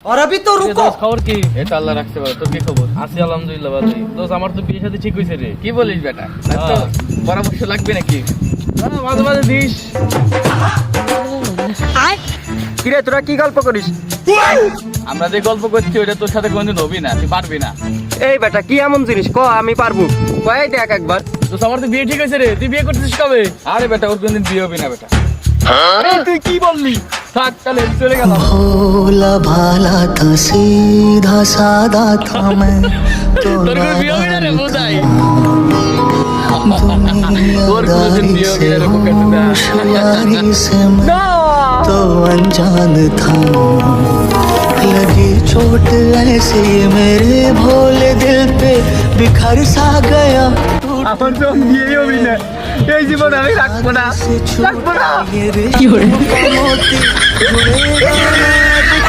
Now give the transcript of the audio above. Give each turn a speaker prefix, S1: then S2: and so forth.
S1: और अभी तो रुको।
S2: খবর কি? এটা আল্লাহ রাখতে পারে। তোর কি খবর? আছি আলহামদুলিল্লাহ ভালোই। দোস্ত আমার তো বিয়ে শাদী ঠিক হইছে রে।
S3: কি বলিস বেটা? তো পরামর্শ লাগবে নাকি?
S2: মাঝে মাঝে দিস।
S1: কিরে তোরা কি গল্প করিস?
S3: আমরা যে গল্প করছি ওটা তোর সাথে কোনোদিন হবি না, তুই পারবি না।
S1: এই বেটা কি এমন জিনিস ক আমি পারবো, কয় দেখ একবার।
S2: দোস্ত আমার তো বিয়ে ঠিক হইছে রে। তুই বিয়ে করতেছিস কবে?
S3: আরে বেটা ওর কোনোদিন বিয়ে হবি না বেটা।
S2: তুই কি বললি? থাক তাহলে চলে গেলাম।
S4: भोला भाला था सीधा सादा था मैं तो
S2: তোর কোনো বিয়ে হবে না রে বোঝাই।
S3: তোর কোনোদিন বিয়ে হবে না রে বোকাচোদা।
S4: दुनियादारी से मैं तो अनजान था लगी चोट ऐसी मेरे भोले दिल पे बिखर सा गया
S3: আমার তো বিয়ে হবি না, এই জীবন আমি রাখবো না, রাখবো না।
S4: मोती जुड़ेगा